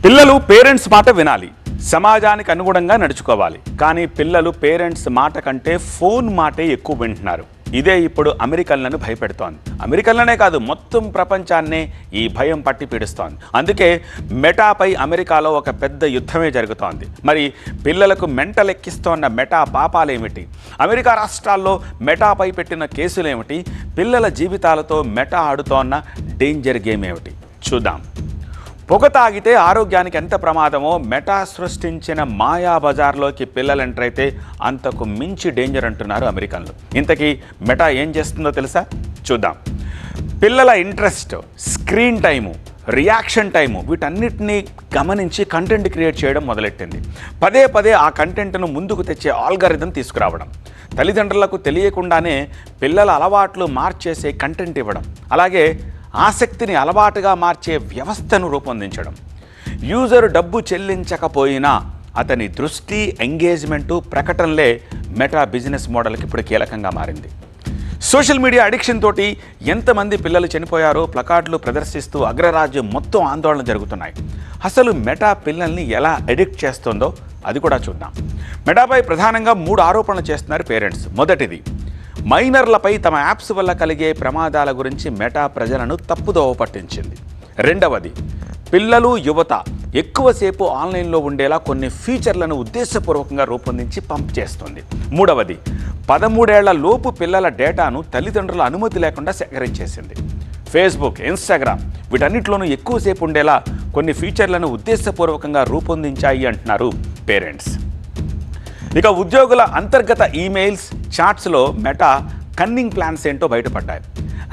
పిల్లలు పేరెంట్స్ మాట వినాలి, సమాజానికి అనుగుణంగా నడుచుకోవాలి. కానీ పిల్లలు పేరెంట్స్ మాట కంటే ఫోన్ మాటే ఎక్కువ వింటున్నారు. ఇదే ఇప్పుడు అమెరికన్లను భయపెడుతోంది. అమెరికన్లనే కాదు, మొత్తం ప్రపంచాన్నే ఈ భయం పట్టి పీడిస్తోంది. అందుకే మెటాపై అమెరికాలో ఒక పెద్ద యుద్ధమే జరుగుతోంది. మరి పిల్లలకు మెంటల్ ఎక్కిస్తోన్న మెటా పాపాలేమిటి? అమెరికా రాష్ట్రాల్లో మెటాపై పెట్టిన కేసులేమిటి? పిల్లల జీవితాలతో మెటా ఆడుతోన్న డేంజర్ గేమ్ ఏమిటి? చూద్దాం. పొగ తాగితే ఆరోగ్యానికి ఎంత ప్రమాదమో మెటా సృష్టించిన మాయా బజార్లోకి పిల్లలు ఎంటర్ అయితే అంతకు మించి డేంజర్ అంటున్నారు అమెరికన్లు. ఇంతకీ మెటా ఏం చేస్తుందో తెలుసా? చూద్దాం. పిల్లల interest, screen time, reaction time వీటన్నిటినీ గమనించి కంటెంట్ క్రియేట్ చేయడం మొదలెట్టింది. పదే పదే ఆ కంటెంట్ను ముందుకు తెచ్చే ఆల్గారిథం తీసుకురావడం, తల్లిదండ్రులకు తెలియకుండానే పిల్లల అలవాట్లు మార్చేసే కంటెంట్ ఇవ్వడం, అలాగే ఆసక్తిని అలవాటుగా మార్చే వ్యవస్థను రూపొందించడం. యూజర్ డబ్బు చెల్లించకపోయినా అతని దృష్టి, ఎంగేజ్మెంటు, ప్రకటనలే మెటా బిజినెస్ మోడల్కి ఇప్పుడు కీలకంగా మారింది. సోషల్ మీడియా అడిక్షన్ తోటి ఎంతమంది పిల్లలు చనిపోయారో ప్లకార్డులు ప్రదర్శిస్తూ అగ్రరాజ్యం మొత్తం ఆందోళన జరుగుతున్నాయి. అసలు మెటా పిల్లల్ని ఎలా అడిక్ట్ చేస్తుందో అది కూడా చూద్దాం. మెటాపై ప్రధానంగా 3 ఆరోపణలు చేస్తున్నారు పేరెంట్స్. మొదటిది, మైనర్లపై తమ యాప్స్ వల్ల కలిగే ప్రమాదాల గురించి మెటా ప్రజలను తప్పుదోవ పట్టించింది. రెండవది, పిల్లలు, యువత ఎక్కువసేపు ఆన్లైన్లో ఉండేలా కొన్ని ఫీచర్లను ఉద్దేశపూర్వకంగా రూపొందించి పంప్ చేస్తుంది. మూడవది, 13 ఏళ్ల లోపు పిల్లల డేటాను తల్లిదండ్రుల అనుమతి లేకుండా సేకరించేసింది. ఫేస్బుక్, ఇన్స్టాగ్రామ్ వీటన్నిటిలోనూ ఎక్కువసేపు ఉండేలా కొన్ని ఫీచర్లను ఉద్దేశపూర్వకంగా రూపొందించాయి అంటున్నారు పేరెంట్స్. ఇక ఉద్యోగుల అంతర్గత ఈమెయిల్స్, చాట్స్లో మెటా కన్నింగ్ ప్లాన్స్ ఏంటో బయటపడ్డాయి.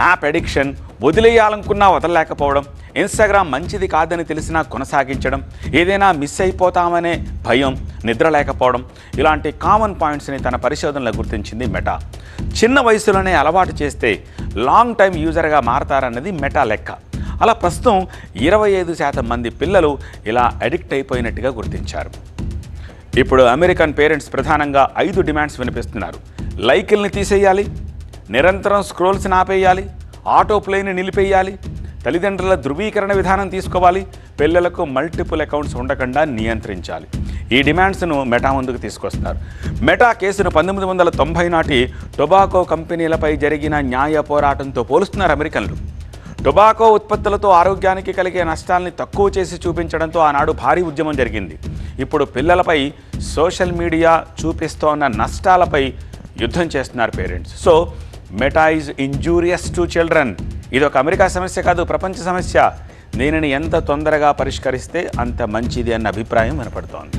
యాప్ అడిక్షన్, వదిలేయాలనుకున్నా వదలలేకపోవడం, ఇన్స్టాగ్రామ్ మంచిది కాదని తెలిసినా కొనసాగించడం, ఏదైనా మిస్ అయిపోతామనే భయం, నిద్ర లేకపోవడం ఇలాంటి కామన్ పాయింట్స్ని తన పరిశోధనలో గుర్తించింది మెటా. చిన్న వయసులోనే అలవాటు చేస్తే లాంగ్ టైం యూజర్గా మారతారన్నది మెటా లెక్క. అలా ప్రస్తుతం 25% మంది పిల్లలు ఇలా అడిక్ట్ అయిపోయినట్టుగా గుర్తించారు. ఇప్పుడు అమెరికన్ పేరెంట్స్ ప్రధానంగా 5 డిమాండ్స్ వినిపిస్తున్నారు. లైకుల్ని తీసేయాలి, నిరంతరం స్క్రోల్స్ని ఆపేయాలి, ఆటో ప్లేని నిలిపేయాలి, తల్లిదండ్రుల ధృవీకరణ విధానం తీసుకోవాలి, పిల్లలకు మల్టిపుల్ అకౌంట్స్ ఉండకుండా నియంత్రించాలి. ఈ డిమాండ్స్ను మెటా ముందుకు తీసుకొస్తున్నారు. మెటా కేసును 1990 నాటి టొబాకో కంపెనీలపై జరిగిన న్యాయ పోరాటంతో పోలుస్తున్నారు అమెరికన్లు. టొబాకో ఉత్పత్తులతో ఆరోగ్యానికి కలిగే నష్టాల్ని తక్కువ చేసి చూపించడంతో ఆనాడు భారీ ఉద్యమం జరిగింది. ఇప్పుడు పిల్లలపై సోషల్ మీడియా చూపిస్తోన్న నష్టాలపై యుద్ధం చేస్తున్నారు parents. So meta is injurious to children. ఇది ఒక అమెరికా సమస్య కాదు, ప్రపంచ సమస్య. దీనిని ఎంత తొందరగా పరిష్కరిస్తే అంత మంచిది అన్న అభిప్రాయం వినపడుతోంది.